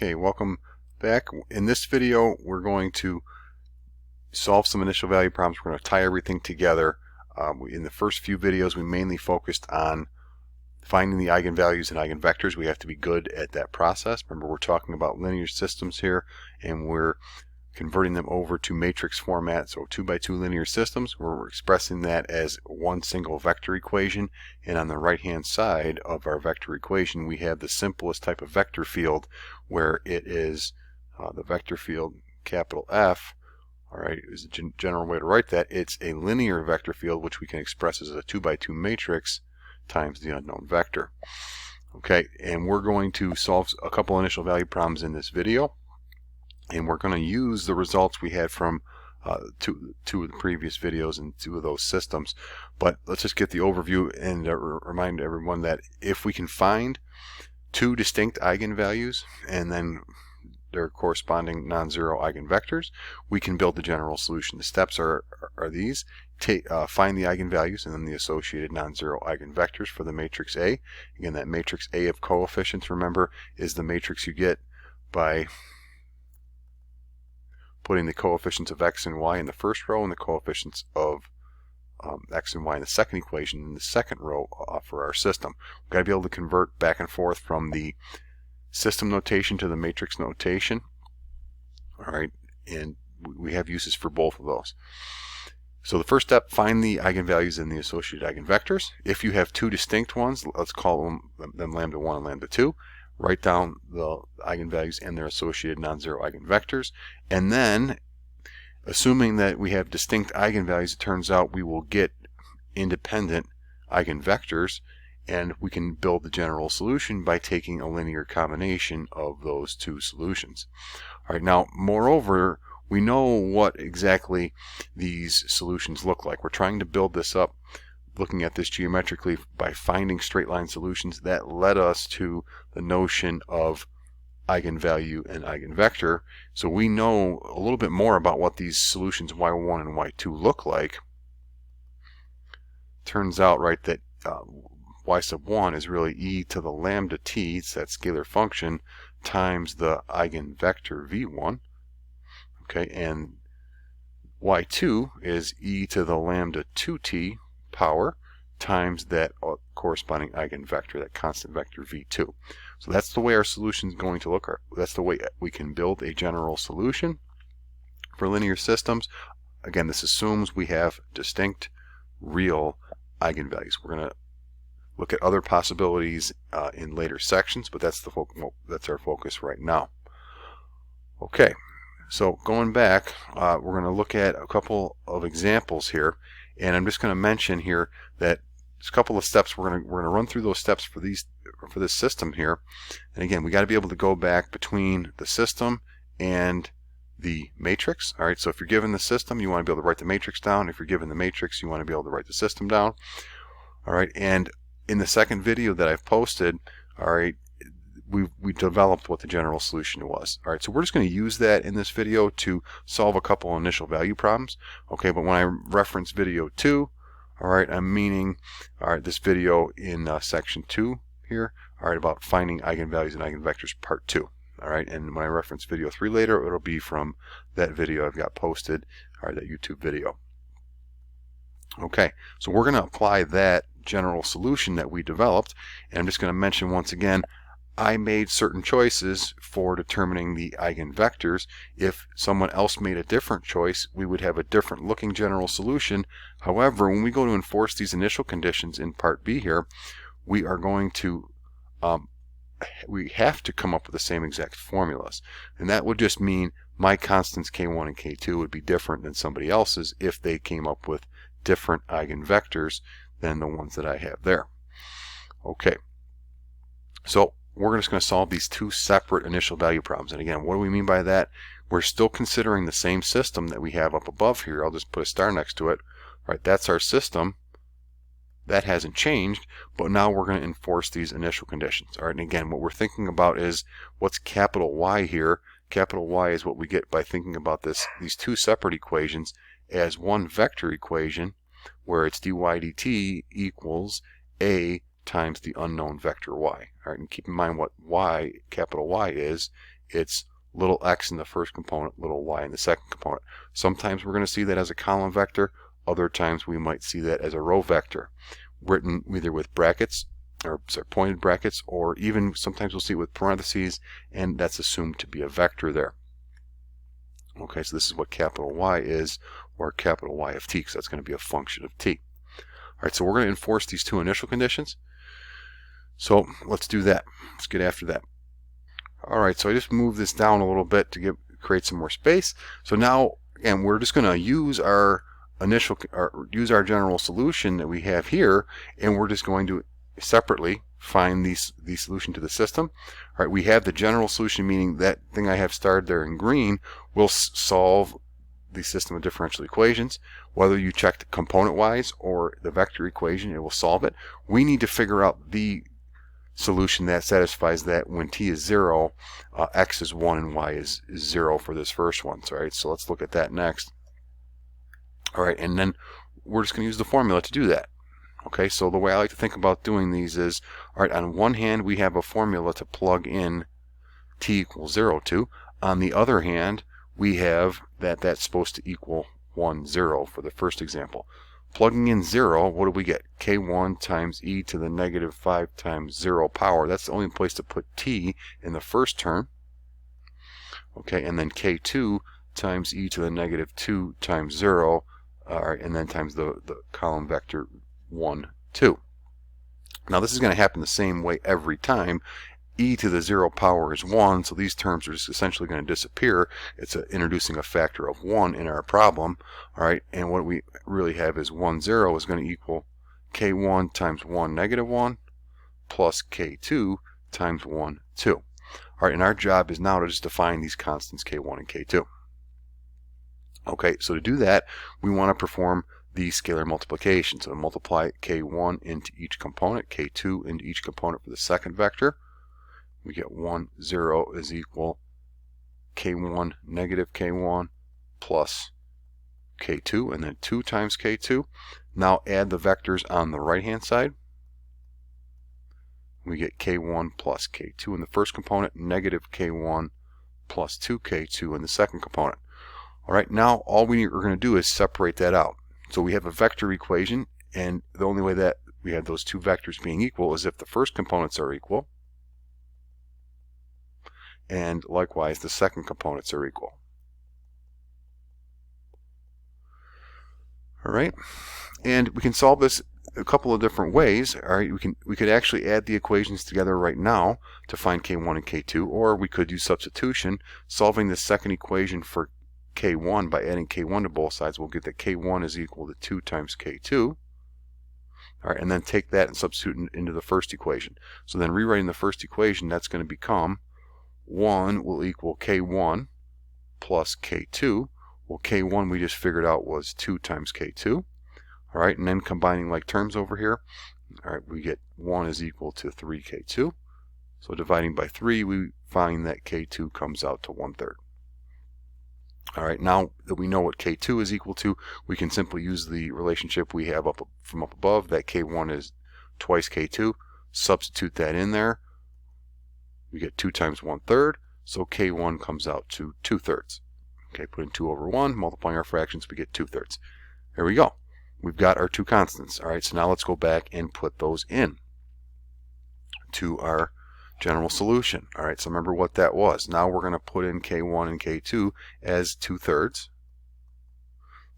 Okay, welcome back. In this video we're going to solve some initial value problems. We're going to tie everything together. In the first few videos we mainly focused on finding the eigenvalues and eigenvectors. We have to be good at that process. Remember, we're talking about linear systems here, and we're converting them over to matrix format, so 2 by 2 linear systems. We're expressing that as one single vector equation, and on the right hand side of our vector equation we have the simplest type of vector field, where it is the vector field capital F. Alright, is a general way to write that. It's a linear vector field which we can express as a 2 by 2 matrix times the unknown vector. Okay, and we're going to solve a couple initial value problems in this video, and we're going to use the results we had from two of the previous videos and 2 of those systems. But let's just get the overview and remind everyone that if we can find 2 distinct eigenvalues and then their corresponding non-zero eigenvectors, we can build the general solution. The steps are these. Find the eigenvalues and then the associated non-zero eigenvectors for the matrix A. Again, that matrix A of coefficients, remember, is the matrix you get by putting the coefficients of x and y in the first row and the coefficients of x and y in the second equation in the second row for our system. We've got to be able to convert back and forth from the system notation to the matrix notation. Alright, and we have uses for both of those. So the first step, find the eigenvalues and the associated eigenvectors. If you have 2 distinct ones, let's call them lambda 1 and lambda 2. Write down the eigenvalues and their associated non-zero eigenvectors, and then, assuming that we have distinct eigenvalues, it turns out we will get independent eigenvectors, and we can build the general solution by taking a linear combination of those 2 solutions. Alright, now moreover, we know what exactly these solutions look like. We're trying to build this up looking at this geometrically by finding straight line solutions. That led us to the notion of eigenvalue and eigenvector. So we know a little bit more about what these solutions y1 and y2 look like. Turns out, right, that y sub 1 is really e to the lambda t, it's that scalar function, times the eigenvector v1. Okay, and y2 is e to the lambda 2t power times that corresponding eigenvector, that constant vector v2. So that's the way our solution is going to look. That's the way we can build a general solution for linear systems. Again, this assumes we have distinct real eigenvalues. We're going to look at other possibilities in later sections, but that's our focus right now. Okay, so going back, we're going to look at a couple of examples here, and I'm just going to mention here that there's a couple of steps. We're going to run through those steps for this system here. And again, we got to be able to go back between the system and the matrix. All right, so if you're given the system, you want to be able to write the matrix down. If you're given the matrix, you want to be able to write the system down. All right, and in the second video that I've posted, all right, we developed what the general solution was. All right, so we're just going to use that in this video to solve a couple initial value problems. Okay, but when I reference video 2, all right, I'm meaning, all right, this video in section 2 here, all right, about finding eigenvalues and eigenvectors part 2. All right, and when I reference video 3 later, it'll be from that video I've got posted, all right, that YouTube video. Okay, so we're going to apply that general solution that we developed, and I'm just going to mention once again, I made certain choices for determining the eigenvectors. If someone else made a different choice, we would have a different looking general solution. However, when we go to enforce these initial conditions in part B here, we are going to we have to come up with the same exact formulas, and that would just mean my constants k1 and k2 would be different than somebody else's if they came up with different eigenvectors than the ones that I have there. Okay, so we're just going to solve these 2 separate initial value problems. And again, what do we mean by that? We're still considering the same system that we have up above here. I'll just put a star next to it. All right, that's our system. That hasn't changed, but now we're going to enforce these initial conditions. All right, and again, what we're thinking about is what's capital Y here. Capital Y is what we get by thinking about these 2 separate equations as one vector equation, where it's dy dt equals a times the unknown vector y. All right, and keep in mind what y, capital Y is it's little x in the first component, little y in the second component. Sometimes we're going to see that as a column vector. Other times we might see that as a row vector, written either with brackets, or pointed brackets, or even sometimes we'll see it with parentheses, and that's assumed to be a vector there. Okay, so this is what capital Y is, or capital Y of t, because that's going to be a function of t. All right, so we're going to enforce these two initial conditions. So let's do that. Let's get after that. All right, so I just moved this down a little bit to create some more space. So now, again, we're just going to use our general solution that we have here, and we're just going to separately find the solution to the system. All right, we have the general solution, meaning that thing I have starred there in green will solve the system of differential equations. Whether you check the component-wise or the vector equation, it will solve it. We need to figure out the solution that satisfies that when t is 0, x is 1 and y is 0 for this first one. All right, so let's look at that next. All right, and then we're just going to use the formula to do that. Okay, so the way I like to think about doing these is, all right, on one hand we have a formula to plug in t equals 0 to. On the other hand, we have that that's supposed to equal 1, 0 for the first example. Plugging in 0, what do we get? k1 times e to the negative 5 times 0 power. That's the only place to put t in the first term. Okay, and then k2 times e to the negative 2 times 0, and then times the column vector 1, 2. Now this is going to happen the same way every time. E to the 0 power is 1, so these terms are just essentially going to disappear. It's introducing a factor of 1 in our problem. All right, and what we really have is 1, 0 is going to equal k1 times 1, negative 1, plus k2 times 1, 2. All right, and our job is now to just define these constants k1 and k2. Okay, so to do that, we want to perform the scalar multiplication. So multiply k1 into each component, k2 into each component for the second vector. We get 1, 0 is equal k1 negative k1 plus k2, and then 2 times k2. Now add the vectors on the right hand side. We get k1 plus k2 in the first component, negative k1 plus 2k2 in the second component. All right, now all we are going to do is separate that out. So we have a vector equation, and the only way that we have those two vectors being equal is if the first components are equal, and likewise the second components are equal. All right, and we can solve this a couple of different ways. All right, we could actually add the equations together right now to find k1 and k2, or we could use substitution. Solving the second equation for k1 by adding k1 to both sides, we'll get that k1 is equal to 2 times k2. All right, and then take that and substitute into the first equation. So then rewriting the first equation, that's going to become 1 will equal k1 plus k2. Well, k1 we just figured out was 2 times k2. All right, and then combining like terms over here, all right, we get 1 is equal to 3k2. So dividing by 3, we find that k2 comes out to 1/3. All right, now that we know what k2 is equal to, we can simply use the relationship we have from up above, that k1 is twice k2. Substitute that in there. We get 2 times 1/3, so k1 comes out to 2/3. Okay, put in 2 over 1, multiplying our fractions, we get 2/3. There we go. We've got our two constants. All right, so now let's go back and put those in to our general solution. All right, so remember what that was. Now we're going to put in k1 and k2 as 2/3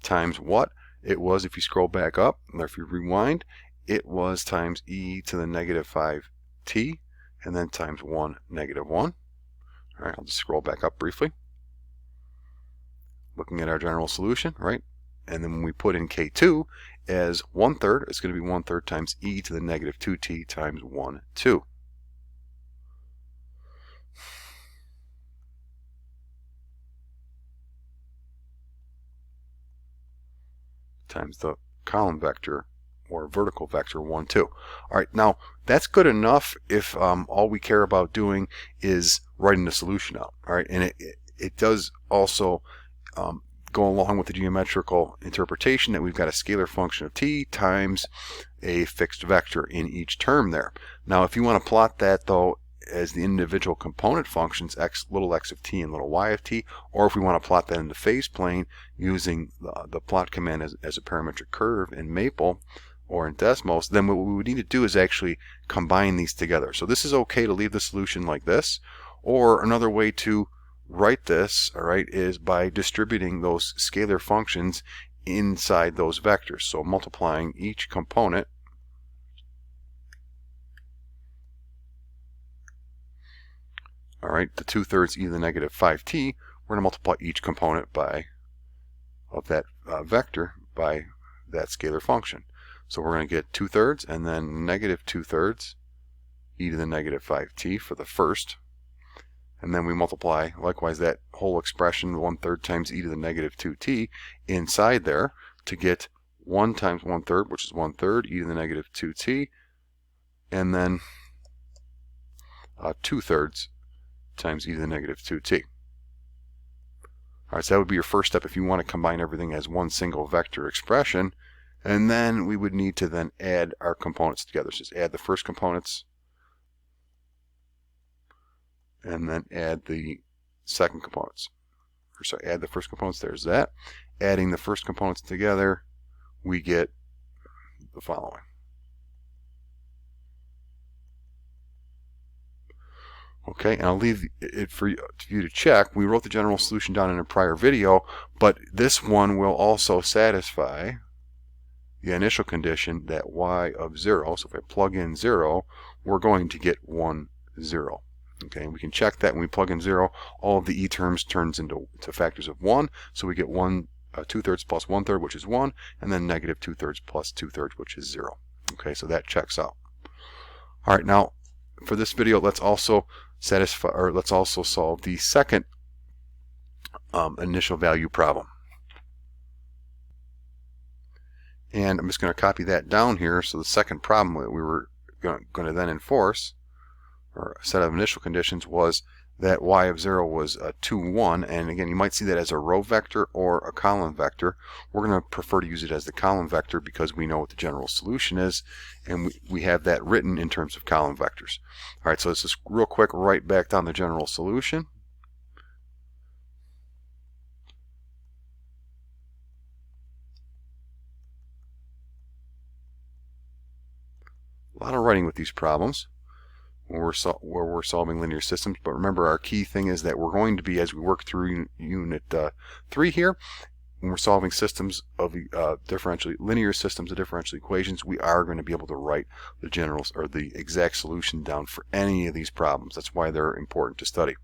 times what? It was, if you scroll back up, or if you rewind, it was times e to the negative 5t, and then times 1, negative 1. All right, I'll just scroll back up briefly. Looking at our general solution, right? And then when we put in k2 as 1/3, it's going to be 1/3 times e to the negative 2t times 1, 2. Times the column vector or vertical vector 1, 2. All right, now that's good enough if all we care about doing is writing the solution out. All right, and it does also go along with the geometrical interpretation that we've got a scalar function of t times a fixed vector in each term there. Now if you want to plot that though as the individual component functions, little x of t and little y of t, or if we want to plot that in the phase plane using the plot command as a parametric curve in Maple or in Desmos, then what we would need to do is actually combine these together. So this is okay to leave the solution like this, or another way to write this, all right, is by distributing those scalar functions inside those vectors. So multiplying each component all right, the 2/3 e to the negative 5t, we're going to multiply each component of that vector by that scalar function. So we're going to get 2/3 and then negative 2/3 e to the negative 5t for the first. And then we multiply, likewise, that whole expression, 1/3 times e to the negative 2t, inside there to get 1 times 1/3, which is 1/3 e to the negative 2t, and then 2/3 times e to the negative 2t. All right, so that would be your first step if you want to combine everything as one single vector expression. And then we would need to then add our components together. So just add the first components and then add the second components. So add the first components, there's that. Adding the first components together, we get the following. Okay, and I'll leave it for you to check. We wrote the general solution down in a prior video, but this one will also satisfy the initial condition that y of 0. So if I plug in 0, we're going to get 1, 0. Okay, and we can check that when we plug in 0, all of the e terms turns into factors of 1. So we get 2/3 plus 1/3, which is 1, and then negative 2/3 plus 2/3, which is 0. Okay, so that checks out. All right, now for this video, let's also solve the second initial value problem. And I'm just going to copy that down here. So the second problem that we were going to then enforce, or a set of initial conditions, was that y of 0 was 2, 1. And again, you might see that as a row vector or a column vector. We're going to prefer to use it as the column vector because we know what the general solution is, and we have that written in terms of column vectors. All right, so let's just real quick write back down the general solution. A lot of writing with these problems where we're solving linear systems, but remember our key thing is that we're going to be, as we work through unit 3 here, when we're solving systems of linear systems of differential equations, we are going to be able to write the generals or the exact solution down for any of these problems. That's why they're important to study.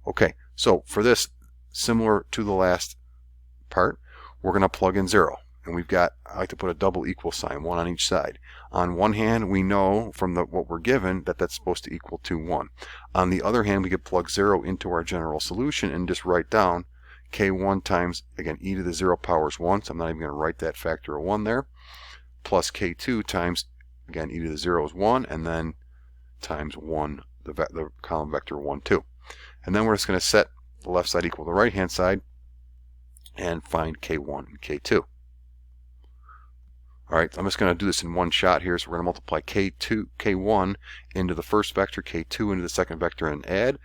Okay, so for this, similar to the last part, we're going to plug in 0. And we've got, I like to put a double equal sign, 1 on each side. On one hand, we know from what we're given that that's supposed to equal to 1. On the other hand, we could plug 0 into our general solution and just write down k1 times, again, e to the 0 power is 1, so I'm not even going to write that factor of 1 there, plus k2 times, again, e to the 0 is 1, and then times 1, the column vector 1, 2. And then we're just going to set the left side equal to the right-hand side and find k1 and k2. All right, I'm just going to do this in one shot here. So we're going to multiply k1 into the first vector, k2 into the second vector, and add.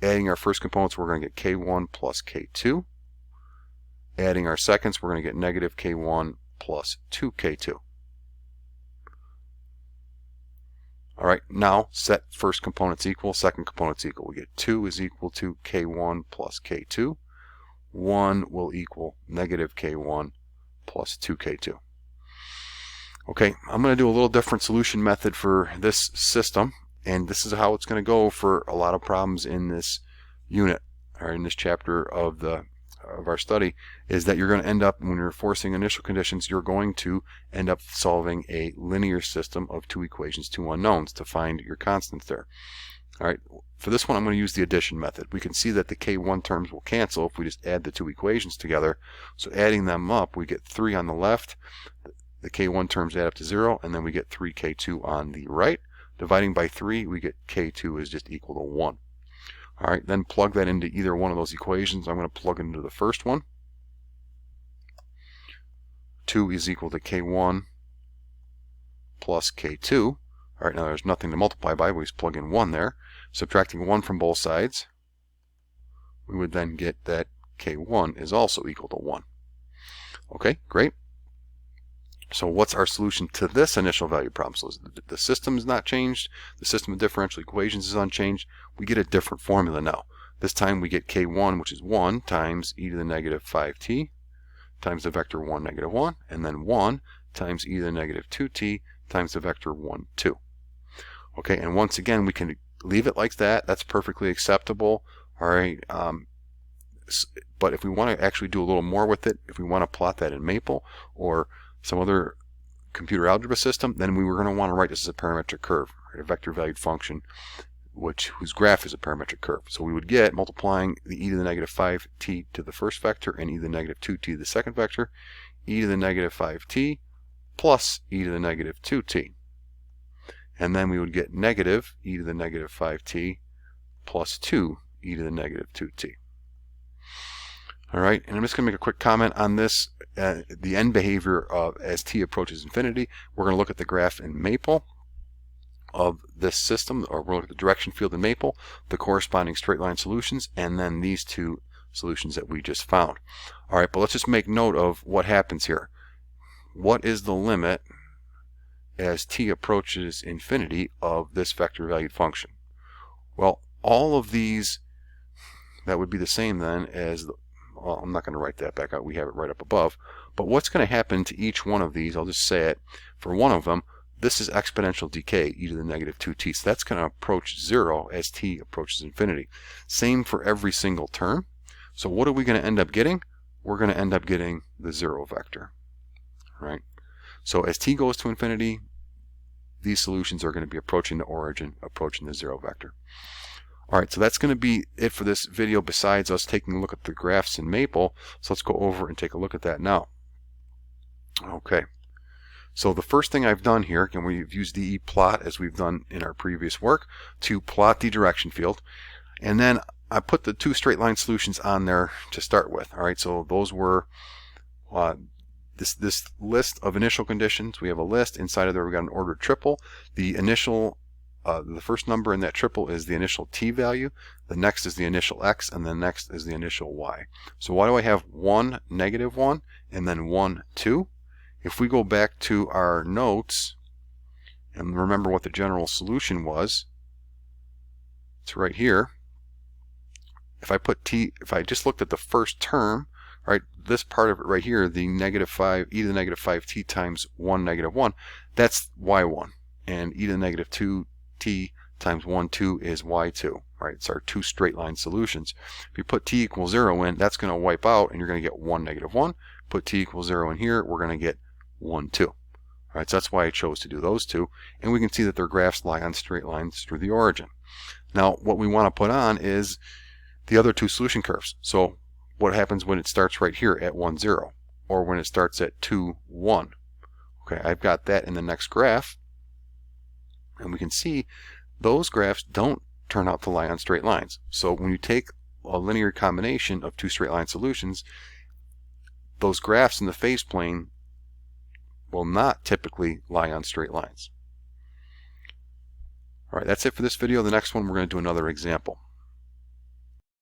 Adding our first components, we're going to get k1 plus k2. Adding our seconds, we're going to get negative k1 plus 2k2. All right, now set first components equal, second components equal. We get 2 is equal to k1 plus k2. 1 will equal negative k1 plus 2k2. Okay, I'm going to do a little different solution method for this system, and this is how it's going to go for a lot of problems in this unit, or in this chapter of our study, is that you're going to end up, when you're forcing initial conditions, you're going to end up solving a linear system of 2 equations, 2 unknowns, to find your constants there. All right, for this one, I'm going to use the addition method. We can see that the k1 terms will cancel if we just add the 2 equations together. So adding them up, we get 3 on the left. The k1 terms add up to 0, and then we get 3k2 on the right. Dividing by 3, we get k2 is just equal to 1. All right, then plug that into either one of those equations. I'm going to plug it into the first one. 2 is equal to k1 plus k2. All right, now there's nothing to multiply by, we just plug in 1 there. subtracting 1 from both sides, we would then get that k1 is also equal to 1. Okay, great. So what's our solution to this initial value problem? So the system is not changed. The system of differential equations is unchanged. We get a different formula now. This time we get k1, which is 1 times e to the negative 5t times the vector 1, negative 1, and then 1 times e to the negative 2t times the vector 1, 2. Okay, and once again, we can leave it like that. That's perfectly acceptable. All right. But if we want to actually do a little more with it, if we want to plot that in Maple or some other computer algebra system, then we were going to want to write this as a parametric curve, right? A vector valued function whose graph is a parametric curve. So we would get, multiplying the e to the negative 5t to the first vector and e to the negative 2t to the second vector, e to the negative 5t plus e to the negative 2t. And then we would get negative e to the negative 5t plus 2 e to the negative 2t. All right, and I'm just going to make a quick comment on this. The end behavior as t approaches infinity, we're going to look at the graph in Maple of this system, or we'll look at the direction field in Maple, the corresponding straight line solutions, and then these two solutions that we just found. All right, but let's just make note of what happens here. What is the limit as t approaches infinity of this vector valued function? Well, all of these, that would be the same then as well, I'm not going to write that back out. We have it right up above. But what's going to happen to each one of these, I'll just say it, for one of them, this is exponential decay, e to the negative 2t. So that's going to approach 0 as t approaches infinity. Same for every single term. So what are we going to end up getting? We're going to end up getting the 0 vector. Right? So as t goes to infinity, these solutions are going to be approaching the origin, approaching the 0 vector. Alright, so that's going to be it for this video besides us taking a look at the graphs in Maple. So let's go over and take a look at that now. Okay, so the first thing I've done here, again, we've used the plot as we've done in our previous work to plot the direction field. And then I put the two straight line solutions on there to start with. Alright, so those were this list of initial conditions. We have a list. Inside of there we got an ordered triple. The initial the first number in that triple is the initial t value, the next is the initial x, and the next is the initial y. So why do I have 1, negative 1, and then 1, 2? If we go back to our notes and remember what the general solution was, it's right here. If I put t, if I just looked at the first term, right, this part of it right here, the negative 5, e to the negative 5t times 1, negative 1, that's y1. And e to the negative 2t times 1, 2 is y2. Right? It's our two straight line solutions. If you put t equals 0 in, that's going to wipe out and you're going to get 1, negative 1. Put t equals 0 in here, we're going to get 1, 2. All right, so that's why I chose to do those two. And we can see that their graphs lie on straight lines through the origin. Now, what we want to put on is the other two solution curves. So what happens when it starts right here at 1, 0, or when it starts at 2, 1? Okay, I've got that in the next graph. And we can see those graphs don't turn out to lie on straight lines. So when you take a linear combination of two straight line solutions, those graphs in the phase plane will not typically lie on straight lines. All right, that's it for this video. The next one, we're going to do another example.